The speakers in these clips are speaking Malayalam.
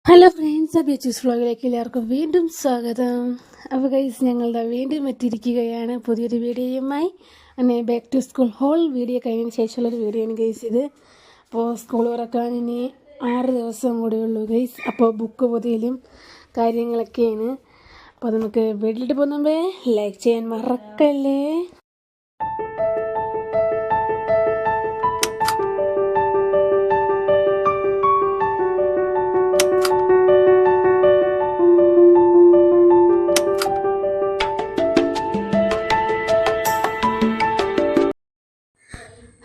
ഹലോ ഫ്രണ്ട്സ്, ബീച്ചസ് വ്ളോഗിലേക്ക് എല്ലാവർക്കും വീണ്ടും സ്വാഗതം. അപ്പോൾ ഗൈസ്, ഞങ്ങളുടെ വീണ്ടും എത്തിയിരിക്കുകയാണ് പുതിയൊരു വീഡിയോയുമായി. അങ്ങനെ back to school haul video കഴിഞ്ഞതിന് ശേഷമുള്ളൊരു വീഡിയോ ആണ് ഗൈസ് ഇത്. അപ്പോൾ സ്കൂൾ തുറക്കാൻ ഇനി 6 ദിവസം കൂടെ ഉള്ളൂ ഗൈസ്. അപ്പോൾ ബുക്ക് പൊതിയലും കാര്യങ്ങളൊക്കെയാണ്. അപ്പോൾ നമുക്ക് വീട്ടിലിട്ട് പോകുന്നേ ലൈക്ക് ചെയ്യാൻ മറക്കല്ലേ.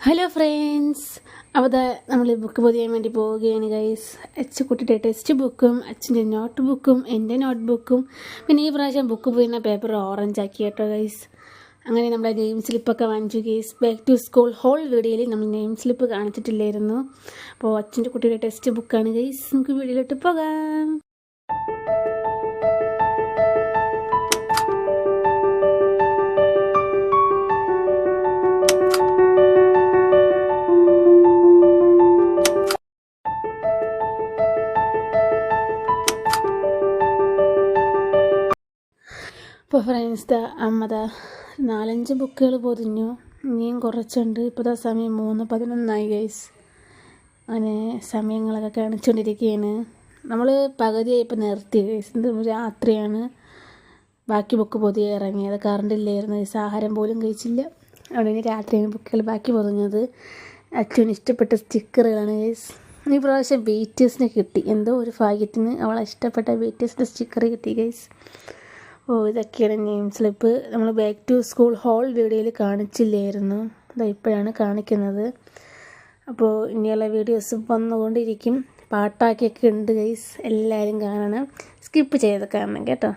ഹലോ ഫ്രണ്ട്സ്, അപ്പോൾ നമ്മൾ ബുക്ക് പൊതിയാൻ വേണ്ടി പോവുകയാണ് ഗൈസ്. അച്ചുകുട്ടിയുടെ ടെക്സ്റ്റ് ബുക്കും അച്ഛൻ്റെ നോട്ട് ബുക്കും എൻ്റെ നോട്ട് ബുക്കും പിന്നെ ഈ പ്രാവശ്യം ബുക്ക് പൊതിയുന്ന പേപ്പർ ഓറഞ്ച് ആക്കി കേട്ടോ ഗൈസ്. അങ്ങനെ നമ്മുടെ നെയിം സ്ലിപ്പൊക്കെ വാങ്ങിച്ചു guys. Back to school haul വീഡിയോയിൽ നമ്മൾ നെയിം സ്ലിപ്പ് കാണിച്ചിട്ടില്ലായിരുന്നു. അപ്പോൾ അച്ഛൻ്റെ കുട്ടിയുടെ ടെക്സ്റ്റ് ബുക്കാണ് ഗൈസ്. നമുക്ക് വീഡിയോയിലോട്ട് പോകാം. ഇപ്പോൾ ഫ്രണ്ട്സ്, അമ്മ 4-5 ബുക്കുകൾ പൊതിഞ്ഞു. ഇനിയും കുറച്ചുണ്ട്. ഇപ്പോൾ സമയം 3:11 ഗൈസ്. അങ്ങനെ സമയങ്ങളൊക്കെ കാണിച്ചുകൊണ്ടിരിക്കുകയാണ്. നമ്മൾ പകുതിയായി ഇപ്പോൾ നിർത്തി ഗൈസ്. ഇത് രാത്രിയാണ് ബാക്കി ബുക്ക് പൊതിയെ ഇറങ്ങിയത്. കറണ്ട് ഇല്ലായിരുന്നു ഗൈസ്. ആഹാരം പോലും കഴിച്ചില്ല. അവിടെ ഇനി രാത്രിയാണ് ബുക്കുകൾ ബാക്കി പൊതിഞ്ഞത്. അച്ഛന് ഇഷ്ടപ്പെട്ട സ്റ്റിക്കറുകളാണ് ഗൈസ്. ഈ പ്രാവശ്യം BTSനെ കിട്ടി. എന്തോ ഒരു ഭാഗ്യത്തിന് അവളെ ഇഷ്ടപ്പെട്ട BTSൻ്റെ സ്റ്റിക്കർ കിട്ടി ഗൈസ്. ഇതൊക്കെയാണ് നെയിം സ്ലിപ്പ്. നമ്മൾ ബാക്ക് ടു സ്കൂൾ ഹോൾ വീഡിയോയിൽ കാണിച്ചില്ലായിരുന്നു. ഇപ്പോഴാണ് കാണിക്കുന്നത്. അപ്പോൾ ഇനിയുള്ള വീഡിയോസ് വന്നുകൊണ്ടിരിക്കും. പാട്ടാക്കിയൊക്കെ ഉണ്ട് ഗൈസ്. എല്ലാവരും കാണണം. സ്കിപ്പ് ചെയ്ത് കാണണം കേട്ടോ.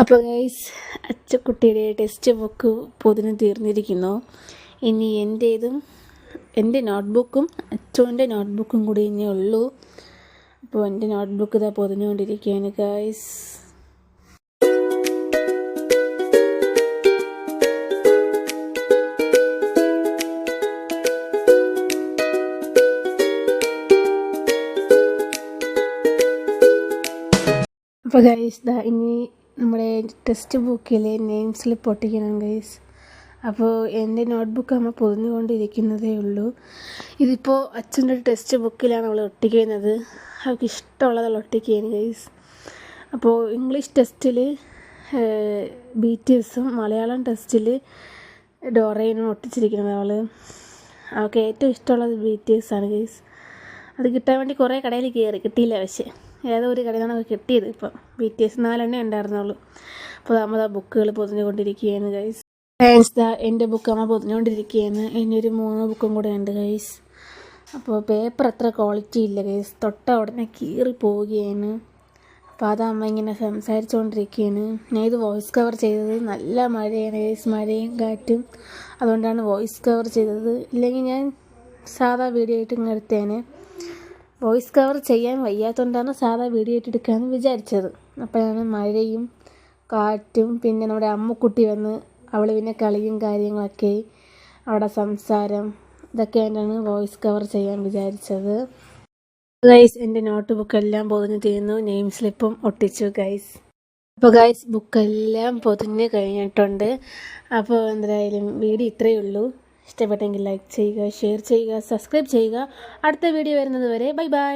അപ്പോൾ ഗൈസ്, അച്ചക്കുട്ടിയുടെ ടെക്സ്റ്റ് ബുക്ക് പൊതിഞ്ഞ് തീർന്നിരിക്കുന്നു. ഇനി എൻ്റെ നോട്ട്ബുക്കും അച്ചുവിൻ്റെ നോട്ട്ബുക്കും കൂടി ഇനി ഉള്ളൂ. അപ്പോൾ എൻ്റെ നോട്ട്ബുക്ക് ഇതാ പൊതിഞ്ഞുകൊണ്ടിരിക്കുകയാണ് ഗൈസ്. അപ്പോൾ ഗൈസ്, ഇനി നമ്മുടെ ടെക്സ്റ്റ് ബുക്കിൽ നെയിം സ്ലിപ്പ് ഒട്ടിക്കണം ഗൈസ്. അപ്പോൾ എൻ്റെ നോട്ട്ബുക്ക് അമ്മ പൊതിഞ്ഞുകൊണ്ടിരിക്കുന്നതേ ഉള്ളൂ. ഇതിപ്പോൾ അച്ഛൻ്റെ ടെക്സ്റ്റ് ബുക്കിലാണ് അവൾ ഒട്ടിക്കുന്നത്. അവൾക്ക് ഇഷ്ടമുള്ളതുള്ള ഒട്ടിക്കുകയാണ് ഗൈസ്. അപ്പോൾ ഇംഗ്ലീഷ് ടെസ്റ്റിൽ BTSും മലയാളം ടെസ്റ്റിൽ ഡോറേനും ഒട്ടിച്ചിരിക്കുന്നത് അവൾക്ക് ഏറ്റവും ഇഷ്ടമുള്ളത് BTS ആണ് ഗൈസ്. അത് കിട്ടാൻ വേണ്ടി കുറേ കടയിൽ കയറി, കിട്ടിയില്ല. പക്ഷേ ഏതോ ഒരു കടയിൽ നിന്നാണ് കിട്ടിയത്. ഇപ്പം BTS 4 ഉണ്ടായിരുന്നുള്ളൂ. അപ്പോൾ അമ്മ ബുക്കുകൾ പൊതിഞ്ഞുകൊണ്ടിരിക്കുകയാണ് ഗൈസ്. എൻ്റെ ബുക്ക് അമ്മ പൊതിഞ്ഞുകൊണ്ടിരിക്കുകയാണ്. ഇനിയൊരു 3 ബുക്കും കൂടെ ഉണ്ട് ഗൈസ്. അപ്പോൾ പേപ്പർ അത്ര ക്വാളിറ്റി ഇല്ല ഗൈസ്. തൊട്ട ഉടനെ കീറി പോവുകയാണ്. അപ്പോൾ അമ്മ ഇങ്ങനെ സംസാരിച്ചുകൊണ്ടിരിക്കുകയാണ്. ഞാൻ ഇത് വോയിസ് കവർ ചെയ്തത് നല്ല മഴയാണ് ഗൈസ്, മഴയും കാറ്റും. അതുകൊണ്ടാണ് വോയിസ് കവർ ചെയ്തത്. ഇല്ലെങ്കിൽ ഞാൻ സാധാ വീഡിയോ ആയിട്ട് ഇങ്ങനെ എടുത്തേനെ. വോയിസ് കവർ ചെയ്യാൻ വയ്യാത്തതുകൊണ്ടാണ് സാധാ വീഡിയോ ആയിട്ട് എടുക്കാമെന്ന് വിചാരിച്ചത്. അപ്പോഴാണ് മഴയും കാറ്റും പിന്നെ നമ്മുടെ അമ്മുക്കുട്ടി വന്ന് അവൾ പിന്നെ കളിയും കാര്യങ്ങളൊക്കെ, അവിടെ സംസാരം, ഇതൊക്കെ ആയിട്ടാണ് വോയിസ് കവർ ചെയ്യാൻ വിചാരിച്ചത്. ഗൈസ്, എൻ്റെ നോട്ട് ബുക്കെല്ലാം പൊതിഞ്ഞ് തീർന്നു. നെയിം സ്ലിപ്പും ഒട്ടിച്ചു ഗൈസ്. അപ്പോൾ ഗൈസ്, ബുക്കെല്ലാം പൊതിഞ്ഞ് കഴിഞ്ഞിട്ടുണ്ട്. അപ്പോൾ എന്തായാലും വീഡിയോ ഇത്രയേ ഉള്ളൂ. ഇഷ്ടപ്പെട്ടെങ്കിൽ ലൈക്ക് ചെയ്യുക, ഷെയർ ചെയ്യുക, സബ്സ്ക്രൈബ് ചെയ്യുക. അടുത്ത വീഡിയോ വരുന്നത് വരെ ബൈ ബൈ.